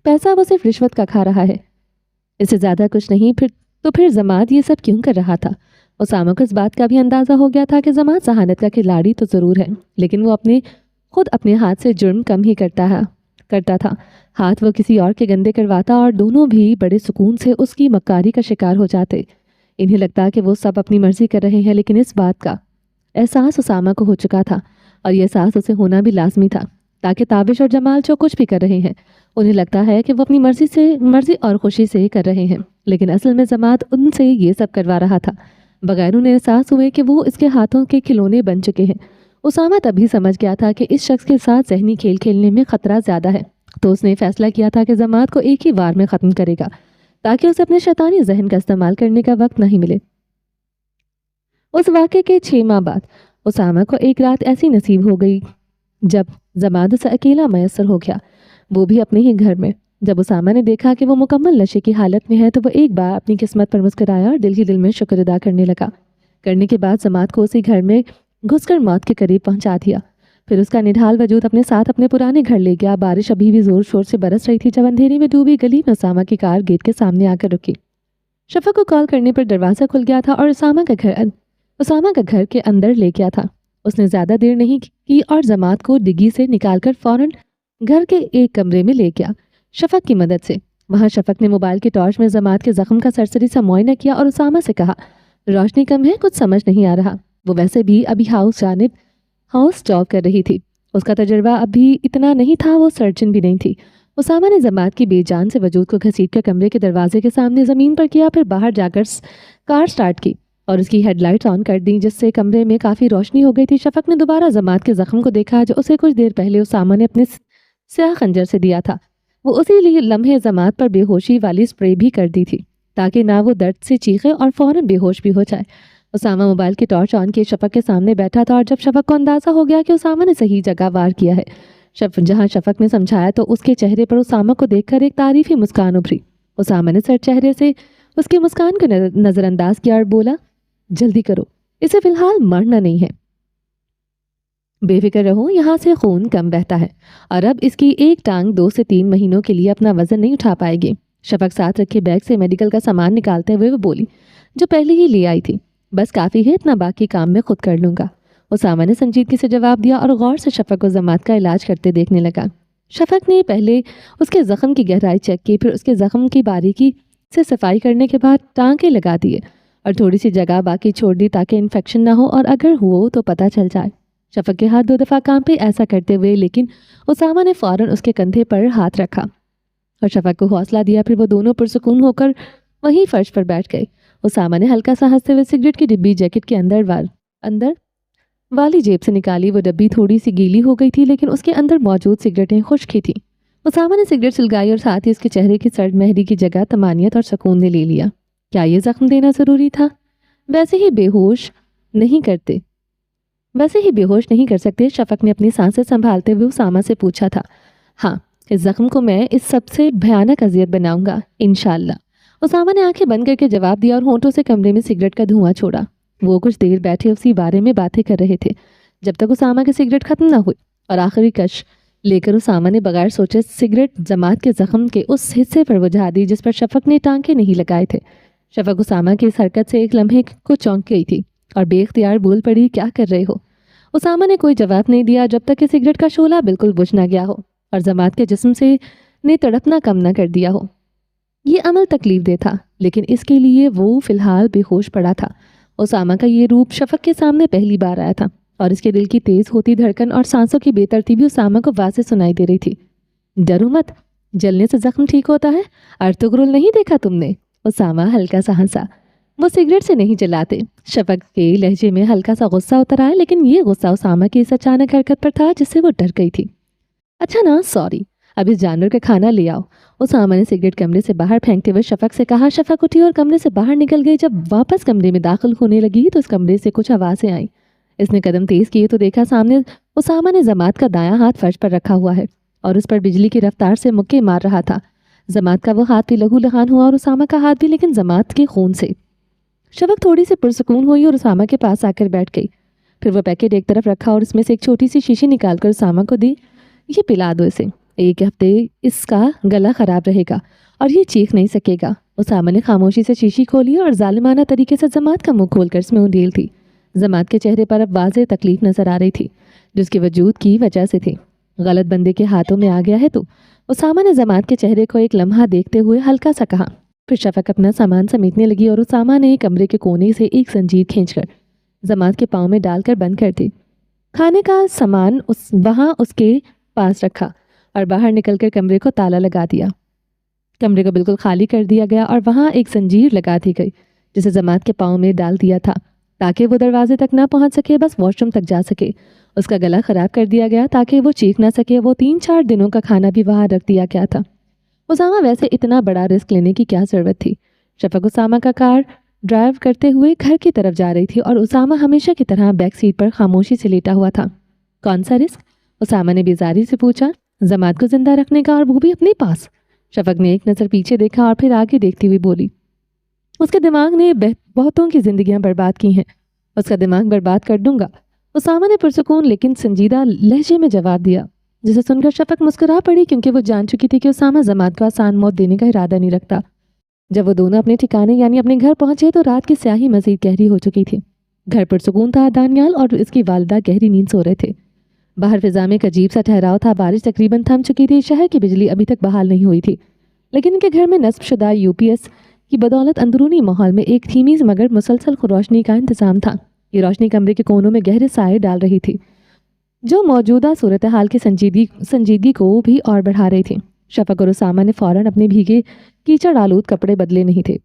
پیسہ وہ صرف رشوت کا کھا رہا ہے، اس سے زیادہ کچھ نہیں۔ پھر زماد یہ سب کیوں کر رہا تھا؟ اسامہ کو اس بات کا بھی اندازہ ہو گیا تھا کہ زماد ذہانت کا کھلاڑی تو ضرور ہے، لیکن وہ خود اپنے ہاتھ سے جرم کم ہی کرتا تھا۔ ہاتھ وہ کسی اور کے گندے کرواتا اور دونوں بھی بڑے سکون سے اس کی مکاری کا شکار ہو جاتے۔ انہیں لگتا کہ وہ سب اپنی مرضی کر رہے ہیں، لیکن اس بات کا احساس اسامہ کو ہو چکا تھا، اور یہ احساس اسے ہونا بھی لازمی تھا، تاکہ تابش اور جمال جو کچھ بھی کر رہے ہیں انہیں لگتا ہے کہ وہ اپنی مرضی اور خوشی سے کر رہے ہیں، لیکن اصل میں زماد ان سے یہ سب کروا رہا تھا بغیر انہیں احساس ہوئے کہ وہ اس کے ہاتھوں کے کھلونے بن چکے ہیں۔ اسامہ تبھی سمجھ گیا تھا کہ اس شخص کے ساتھ ذہنی کھیل کھیلنے میں خطرہ زیادہ ہے، تو اس نے فیصلہ کیا تھا کہ زماد کو ایک ہی وار میں ختم کرے گا، تاکہ اسے اپنے شیطانی ذہن کا استعمال کرنے کا وقت نہیں ملے۔ اس واقعے کے 6 ماہ بعد اسامہ کو ایک رات ایسی نصیب ہو گئی جب زماد اسے اکیلا میسر ہو گیا، وہ بھی اپنے ہی گھر میں۔ جب اسامہ نے دیکھا کہ وہ مکمل نشے کی حالت میں ہے تو وہ ایک بار اپنی قسمت پر مسکرایا اور دل ہی دل میں شکر ادا کرنے لگا۔ کرنے کے بعد زماد کو اسی گھر میں گھس کر موت کے قریب پہنچا دیا۔ پھر اس کا نڈھال وجود اپنے ساتھ اپنے پرانے گھر لے گیا۔ بارش ابھی بھی زور شور سے برس رہی تھی جب اندھیرے میں ڈوبی گلی میں اسامہ کی کار گیٹ کے سامنے آ کر رکی۔ شفق کو کال کرنے پر دروازہ کھل گیا تھا اور اسامہ کا گھر کے اندر لے گیا تھا۔ اس نے زیادہ دیر نہیں کی اور زماد کو ڈگی سے نکال کر فوراً گھر کے ایک کمرے میں لے گیا شفق کی مدد سے۔ وہاں شفق نے موبائل کی ٹارچ میں زماد کے زخم کا سرسری سا معائنہ کیا اور اسامہ سے کہا، روشنی کم ہے، کچھ سمجھ نہیں آ رہا۔ وہ ویسے بھی ابھی ہاؤس جاب کر رہی تھی، اس کا تجربہ ابھی اتنا نہیں تھا، وہ سرجن بھی نہیں تھی۔ اسامہ نے زماد کی بے جان سے وجود کو گھسیٹ کر کمرے کے دروازے کے سامنے زمین پر کیا، پھر باہر جا کر کار سٹارٹ کی اور اس کی ہیڈ لائٹس آن کر دیں، جس سے کمرے میں کافی روشنی ہو گئی تھی۔ شفق نے دوبارہ زماد کے زخم کو دیکھا جو اسے کچھ دیر پہلے اسامہ نے اپنے سیاہ خنجر سے دیا تھا۔ وہ اسی لیے لمحے زماد پر بے ہوشی والی سپرے بھی کر دی تھی تاکہ نہ وہ درد سے چیخے اور فوراً بے ہوش بھی ہو جائے۔ اسامہ موبائل کی ٹارچ آن کیے شفق کے سامنے بیٹھا تھا، اور جب شفق کو اندازہ ہو گیا کہ اسامہ نے صحیح جگہ وار کیا ہے، جہاں شفق نے سمجھایا، تو اس کے چہرے پر اسامہ کو دیکھ کر ایک تعریفی مسکان ابھری۔ اسامہ نے سر چہرے سے اس کی مسکان کو نظر انداز کیا اور بولا، جلدی کرو، اسے فی الحال مرنا نہیں ہے، بے فکر رہو، یہاں سے خون کم بہتا ہے اور اب اس کی ایک ٹانگ 2 سے 3 مہینوں کے لیے اپنا وزن نہیں اٹھا پائے گی۔ شفق ساتھ رکھے بیگ سے میڈیکل کا سامان نکالتے ہوئے وہ بولی، جو پہلے ہی لے آئی تھی، بس کافی ہے، اتنا باقی کام میں خود کر لوں گا۔ اسامہ نے سنجیدگی سے جواب دیا اور غور سے شفق کو زماد کا علاج کرتے دیکھنے لگا۔ شفق نے پہلے اس کے زخم کی گہرائی چیک کی، پھر اس کے زخم کی باریکی سے صفائی کرنے کے بعد ٹانکے لگا دیے اور تھوڑی سی جگہ باقی چھوڑ دی تاکہ انفیکشن نہ ہو، اور اگر ہو تو پتہ چل جائے۔ شفق کے ہاتھ 2 دفعہ کانپے ایسا کرتے ہوئے، لیکن اسامہ نے فوراً اس کے کندھے پر ہاتھ رکھا اور شفق کو حوصلہ دیا۔ پھر وہ دونوں پرسکون ہو کر وہیں فرش پر بیٹھ گئے۔ اسامہ نے ہلکا سا ہنستے ہوئے سگریٹ کی ڈبی جیکٹ کے اندر والی جیب سے نکالی۔ وہ ڈبی تھوڑی سی گیلی ہو گئی تھی، لیکن اس کے اندر موجود سگریٹیں خشک ہی تھیں۔ اسامہ نے سگریٹ سلگائی اور ساتھ ہی اس کے چہرے کی سرد مہری کی جگہ طمانینت اور سکون نے لے لیا۔ کیا یہ زخم دینا ضروری تھا؟ ویسے ہی بے ہوش نہیں کر سکتے، شفق نے اپنی سانسیں سنبھالتے ہوئے اسامہ سے پوچھا تھا۔ ہاں، اس زخم کو میں اس سب سے بھیانک اذیت بناؤں گا انشاءاللہ۔ اسامہ نے آنکھیں بند کر کے جواب دیا اور ہونٹوں سے کمرے میں سگریٹ کا دھواں چھوڑا۔ وہ کچھ دیر بیٹھے اسی بارے میں باتیں کر رہے تھے۔ جب تک اسامہ کی سگریٹ ختم نہ ہوئی اور آخری کش لے کر اسامہ نے بغیر سوچے سگریٹ جماعت کے زخم کے اس حصے پر بجھا دی جس پر شفق نے ٹانکے نہیں لگائے تھے۔ شفق اسامہ کی اس حرکت سے ایک لمحے کو چونک گئی تھی اور بے اختیار بول پڑی، کیا کر رہے ہو؟ اسامہ نے کوئی جواب نہیں دیا جب تک کہ سگریٹ کا شعلہ بالکل بجھ نہ گیا ہو اور جماعت کے جسم سے نے تڑپنا کم نہ کر دیا ہو۔ یہ عمل تکلیف دہ تھا لیکن اس کے لیے وہ فی الحال بے ہوش پڑا تھا۔ اسامہ کا یہ روپ شفق کے سامنے پہلی بار آیا تھا اور اس کے دل کی تیز ہوتی دھڑکن اور سانسوں کی بے ترتیبی اسامہ کو واضح سنائی دے رہی تھی۔ ڈرو مت، جلنے سے زخم ٹھیک ہوتا ہے۔ ارطغرل نہیں دیکھا تم نے؟ اسامہ ہلکا سا ہنسا۔ وہ سگریٹ سے نہیں جلاتے۔ شفق کے لہجے میں ہلکا سا غصہ اتر آیا لیکن یہ غصہ اسامہ کی اس اچانک حرکت پر تھا جس سے وہ ڈر گئی تھی۔ اچھا نا، سوری، اب اس جانور کا کھانا لے آؤ۔ اسامہ نے سگریٹ کمرے سے باہر پھینکتے ہوئے شفق سے کہا۔ شفق اٹھی اور کمرے سے باہر نکل گئی۔ جب واپس کمرے میں داخل ہونے لگی تو اس کمرے سے کچھ آوازیں آئیں۔ اس نے قدم تیز کیے تو دیکھا سامنے اسامہ نے جماعت کا دایاں ہاتھ فرش پر رکھا ہوا ہے اور اس پر بجلی کی رفتار سے مکے مار رہا تھا۔ جماعت کا وہ ہاتھ بھی لہو لہان ہوا اور اسامہ کا ہاتھ بھی، لیکن جماعت کے خون سے۔ شفق تھوڑی سی پرسکون ہوئی اور اسامہ کے پاس آ کر بیٹھ گئی۔ پھر وہ پیکٹ ایک طرف رکھا اور اس میں سے ایک چھوٹی سی شیشی نکال کر اسامہ کو دی۔ یہ پلا دو اسے، ایک ہفتے اس کا گلا خراب رہے گا اور یہ چیخ نہیں سکے گا۔ اسامہ نے خاموشی سے شیشی کھولی اور ظالمانہ طریقے سے جماعت کا منہ کھول کر اس میں انڈیل تھی۔ جماعت کے چہرے پر اب واضح تکلیف نظر آ رہی تھی جس کے وجود کی وجہ سے تھی۔ غلط بندے کے ہاتھوں میں آ گیا ہے تو اسامہ نے جماعت کے چہرے کو ایک لمحہ دیکھتے ہوئے ہلکا سا کہا۔ پھر شفق اپنا سامان سمیٹنے لگی اور اسامہ نے کمرے کے کونے سے ایک زنجیر کھینچ کر جماعت کے پاؤں میں ڈال کر بند کر دی۔ کھانے کا سامان وہاں اس کے پاس رکھا اور باہر نکل کر کمرے کو تالا لگا دیا۔ کمرے کو بالکل خالی کر دیا گیا اور وہاں ایک زنجیر لگا دی گئی جسے جماعت کے پاؤں میں ڈال دیا تھا تاکہ وہ دروازے تک نہ پہنچ سکے، بس واش روم تک جا سکے۔ اس کا گلا خراب کر دیا گیا تاکہ وہ چیخ نہ سکے۔ وہ 3-4 دنوں کا کھانا بھی وہاں رکھ دیا گیا تھا۔ اسامہ ویسے اتنا بڑا رسک لینے کی کیا ضرورت تھی؟ شفق اسامہ کا کار ڈرائیو کرتے ہوئے گھر کی طرف جا رہی تھی اور اسامہ ہمیشہ کی طرح بیک سیٹ پر خاموشی سے لیٹا ہوا تھا۔ کون سا رسک؟ اسامہ نے بیزاری سے پوچھا۔ جماعت کو زندہ رکھنے کا، اور وہ بھی اپنے پاس۔ شفق نے ایک نظر پیچھے دیکھا اور پھر آگے دیکھتی ہوئی بولی، اس کے دماغ نے بہتوں کی زندگیاں برباد کی ہیں، اس کا دماغ برباد کر دوں گا۔ اسامہ نے پرسکون لیکن سنجیدہ لہجے میں جواب دیا، جسے سن کر شفق مسکرا پڑی کیونکہ وہ جان چکی تھی کہ اسامہ جماعت کو آسان موت دینے کا ارادہ نہیں رکھتا۔ جب وہ دونوں اپنے ٹھکانے یعنی اپنے گھر پہنچے تو رات کی سیاہی مزید گہری ہو چکی تھی۔ گھر پرسکون تھا۔ دانیال اور اس کی والدہ گہری نیند سو رہے تھے۔ باہر فضا میں ایک عجیب سا ٹھہراؤ تھا۔ بارش تقریباً تھم چکی تھی۔ شہر کی بجلی ابھی تک بحال نہیں ہوئی تھی لیکن ان کے گھر میں نصب شدہ UPS کی بدولت اندرونی ماحول میں ایک دھیمی مگر مسلسل روشنی کا انتظام تھا۔ یہ روشنی کمرے کے کونوں میں گہرے سائے ڈال رہی تھی جو موجودہ صورتحال کی سنجیدگی کو بھی اور بڑھا رہی تھی۔ شفق اور اسامہ نے فوراً اپنے بھیگے کیچڑ آلود کپڑے بدلے نہیں تھے۔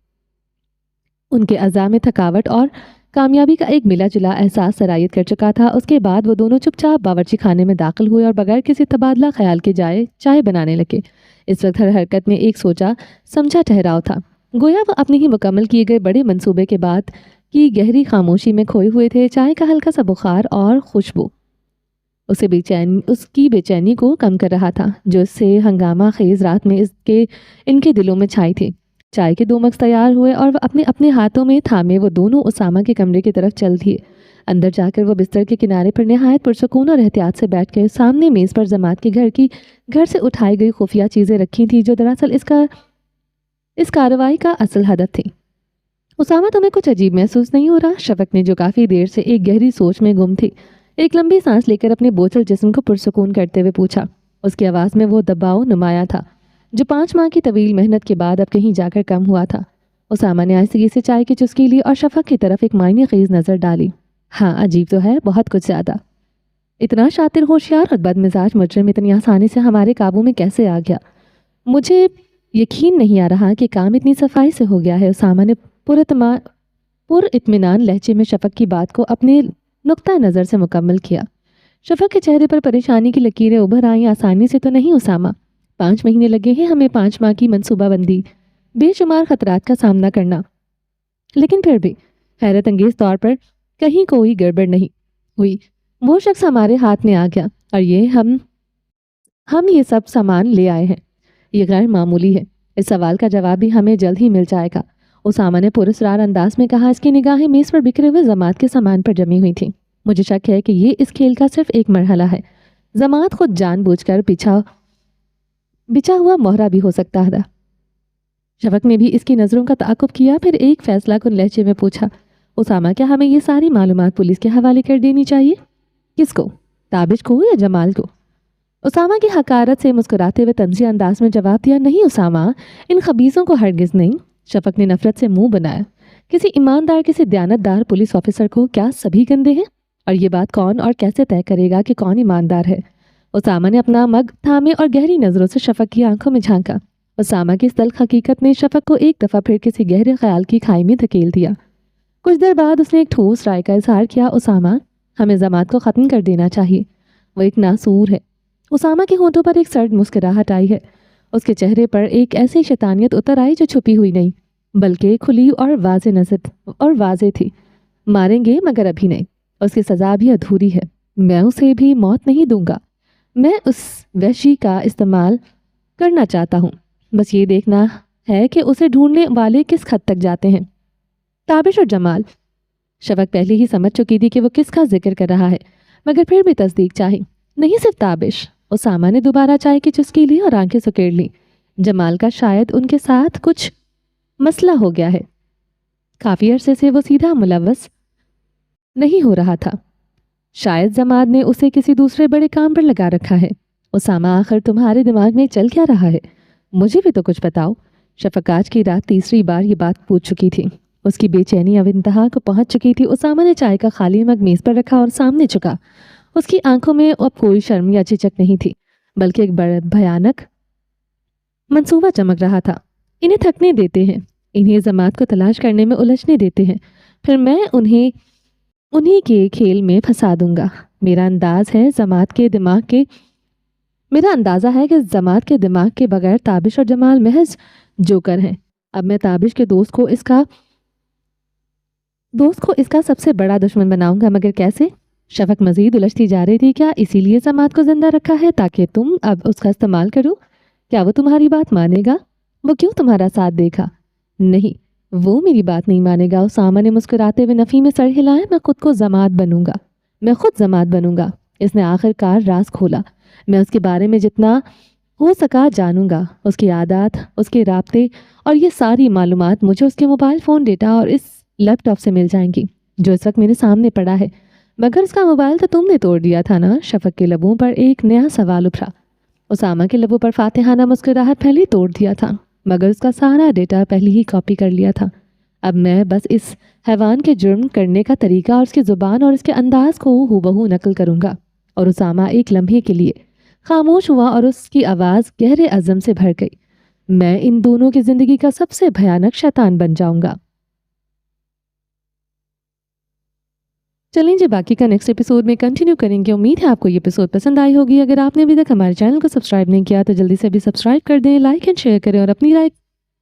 ان کے اعضاء میں تھکاوٹ اور کامیابی کا ایک ملا جلا احساس سرایت کر چکا تھا۔ اس کے بعد وہ دونوں چپ چاپ باورچی خانے میں داخل ہوئے اور بغیر کسی تبادلہ خیال کے چائے بنانے لگے۔ اس وقت ہر حرکت میں ایک سوچا سمجھا ٹھہراؤ تھا، گویا وہ اپنے ہی مکمل کیے گئے بڑے منصوبے کے بعد کی گہری خاموشی میں کھوئے ہوئے تھے۔ چائے کا ہلکا سا بخار اور خوشبو اس کی بے چینی کو کم کر رہا تھا جو اس سے ہنگامہ خیز رات میں ان کے دلوں میں چھائی تھی۔ چائے کے 2 مگز تیار ہوئے اور اپنے ہاتھوں میں تھامے وہ دونوں اسامہ کے کمرے کی طرف چل دیے۔ اندر جا کر وہ بستر کے کنارے پر نہایت پرسکون اور احتیاط سے بیٹھ گئے۔ سامنے میز پر جماعت کے گھر سے اٹھائی گئی خفیہ چیزیں رکھی تھیں جو دراصل اس کارروائی کا اصل ہدف تھی۔ اسامہ، تمہیں کچھ عجیب محسوس نہیں ہو رہا؟ شفق نے، جو کافی دیر سے ایک گہری سوچ میں گم تھی، ایک لمبی سانس لے کر اپنے بوچھل جسم کو پرسکون کرتے ہوئے پوچھا۔ اس کی آواز میں وہ دباؤ نمایاں تھا جو 5 ماہ کی طویل محنت کے بعد اب کہیں جا کر کم ہوا تھا۔ اسامہ نے آہستگی سے چائے کی چسکی لی اور شفق کی طرف ایک معنی خیز نظر ڈالی۔ ہاں، عجیب تو ہے، بہت کچھ زیادہ۔ اتنا شاطر، ہوشیار اور بد مزاج مجرم اتنی آسانی سے ہمارے قابو میں کیسے آ گیا؟ مجھے یقین نہیں آ رہا کہ کام اتنی صفائی سے ہو گیا ہے۔ اسامہ نے پر اطمینان لہجے میں شفق کی بات کو اپنے نقطہ نظر سے مکمل کیا۔ شفق کے چہرے پر پریشانی کی لکیریں ابھر آئیں۔ آسانی سے تو نہیں اسامہ، 5 مہینے لگے ہیں ہمیں، 5 ماہ کی منصوبہ بندی، بے شمار خطرات کا سامنا کرنا، لیکن پھر بھی حیرت انگیز طور پر کہیں کوئی گڑبڑ نہیں ہوئی۔ وہ شخص ہمارے ہاتھ میں آ گیا اور ہم یہ سب سامان لے آئے ہیں۔ یہ غیر معمولی ہے۔ اس سوال کا جواب بھی ہمیں جلد ہی مل جائے گا، اسامہ نے پراسرار انداز میں کہا۔ اس کی نگاہیں میز پر بکھرے ہوئے جماعت کے سامان پر جمی ہوئی تھیں۔ مجھے شک ہے کہ یہ اس کھیل کا صرف ایک مرحلہ ہے. ضماد خود جان بوجھ کر بچھا ہوا مہرا بھی ہو سکتا تھا. شفق نے بھی اس کی نظروں کا تعاقب کیا، پھر ایک فیصلہ کن لہجے میں پوچھا، اسامہ کیا ہمیں یہ ساری معلومات پولیس کے حوالے کر دینی چاہیے؟ کس کو؟ تابش کو یا جمال کو؟ اسامہ کی حقارت سے مسکراتے ہوئے طنزیہ انداز میں جواب دیا، نہیں اسامہ، ان خبیثوں کو ہرگز نہیں. شفق نے نفرت سے منہ بنایا. کسی ایماندار، کسی دیانتدار پولیس آفیسر کو کیا سبھی گندے ہیں؟ اور یہ بات کون اور کیسے طے کرے گا کہ کون ایماندار ہے؟ اسامہ نے اپنا مگ تھامے اور گہری نظروں سے شفق کی آنکھوں میں جھانکا. اسامہ کی اس تلخ حقیقت نے شفق کو ایک دفعہ پھر کسی گہرے خیال کی کھائی میں دھکیل دیا. کچھ دیر بعد اس نے ایک ٹھوس رائے کا اظہار کیا، اسامہ، ہمیں ضماد کو ختم کر دینا چاہیے. وہ ایک ناسور ہے. اسامہ کے ہونٹوں پر ایک سرد مسکراہٹ آئی ہے. اس کے چہرے پر ایک ایسی شیطانیت اتر آئی جو چھپی ہوئی نہیں بلکہ کھلی اور واضح تھی. ماریں گے مگر ابھی نہیں. اس کی سزا بھی ادھوری ہے. میں اسے بھی موت نہیں دوں گا. میں اس وحشی کا استعمال کرنا چاہتا ہوں. بس یہ دیکھنا ہے کہ اسے ڈھونڈنے والے کس حد تک جاتے ہیں. تابش اور جمال. شفق پہلے ہی سمجھ چکی تھی کہ وہ کس کا ذکر کر رہا ہے، مگر پھر بھی تصدیق چاہی. نہیں صرف تابش. اسامہ نے دوبارہ چائے کی چسکی لی اور آنکھیں سکیڑ لی. جمال کا شاید ان کے ساتھ کچھ مسئلہ ہو گیا ہے. کافی عرصے سے وہ سیدھا ملوث نہیں ہو رہا تھا. شاید ضماد نے اسے کسی دوسرے بڑے کام پر لگا رکھا ہے. اسامہ، آخر تمہارے دماغ میں چل کیا رہا ہے؟ مجھے بھی تو کچھ بتاؤ. شفق آج کی رات تیسری بار یہ بات پوچھ چکی تھی. اس کی بے چینی اب انتہا کو پہنچ چکی تھی. اسامہ نے چائے کا خالی مگ میز پر رکھا اور سامنے جھکا. اس کی آنکھوں میں اب کوئی شرم یا جھجک نہیں تھی بلکہ ایک بڑا بھیانک منصوبہ چمک رہا تھا. انہیں تھکنے دیتے ہیں، انہیں ضماد کو تلاش کرنے میں الجھنے دیتے ہیں، پھر میں انہیں کے کھیل میں پھنسا دوں گا. میرا اندازہ ہے کہ ضماد کے دماغ کے بغیر تابش اور جمال محض جوکر ہیں. اب میں تابش کے دوست کو اس کا سب سے بڑا دشمن بناؤں گا، مگر کیسے؟ شفق مزید الجھتی جا رہی تھی. کیا اسی لیے ضماد کو زندہ رکھا ہے تاکہ تم اب اس کا استعمال کرو؟ کیا وہ تمہاری بات مانے گا؟ وہ کیوں تمہارا ساتھ دے گا؟ نہیں، وہ میری بات نہیں مانے گا. اسامہ نے مسکراتے ہوئے نفی میں سر ہلایا. میں خود ضماد بنوں گا. اس نے آخر کار راز کھولا. میں اس کے بارے میں جتنا ہو سکا جانوں گا. اس کی عادات، اس کے رابطے اور یہ ساری معلومات مجھے اس کے موبائل فون ڈیٹا اور اس لیپ ٹاپ سے مل جائیں گی جو اس وقت میرے سامنے پڑا ہے. مگر اس کا موبائل تو تم نے توڑ دیا تھا نا؟ شفق کے لبوں پر ایک نیا سوال ابھرا. اسامہ کے لبوں پر فاتحانہ مسکراہٹ پہلے توڑ دیا تھا، مگر اس کا سارا ڈیٹا پہلے ہی کاپی کر لیا تھا. اب میں بس اس حیوان کے جرم کرنے کا طریقہ اور اس کی زبان اور اس کے انداز کو ہو بہو نقل کروں گا. اور اسامہ ایک لمحے کے لیے خاموش ہوا اور اس کی آواز گہرے عزم سے بھر گئی. میں ان دونوں کی زندگی کا سب سے بھیانک شیطان بن جاؤں گا. چلیں جی، باقی کا نیکسٹ ایپیسوڈ میں کنٹینیو کریں گے. امید ہے آپ کو یہ ایپیسوڈ پسند آئی ہوگی. اگر آپ نے ابھی تک ہمارے چینل کو سبسکرائب نہیں کیا تو جلدی سے ابھی سبسکرائب کر دیں، لائک اینڈ شیئر کریں اور اپنی رائے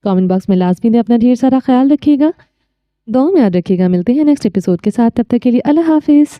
کامنٹ باکس میں لازمی دیں. اپنا ڈھیر سارا خیال رکھیے گا، دعاؤں میں یاد رکھیے گا. ملتے ہیں نیکسٹ ایپیسوڈ کے ساتھ، تب تک کے لیے اللہ حافظ.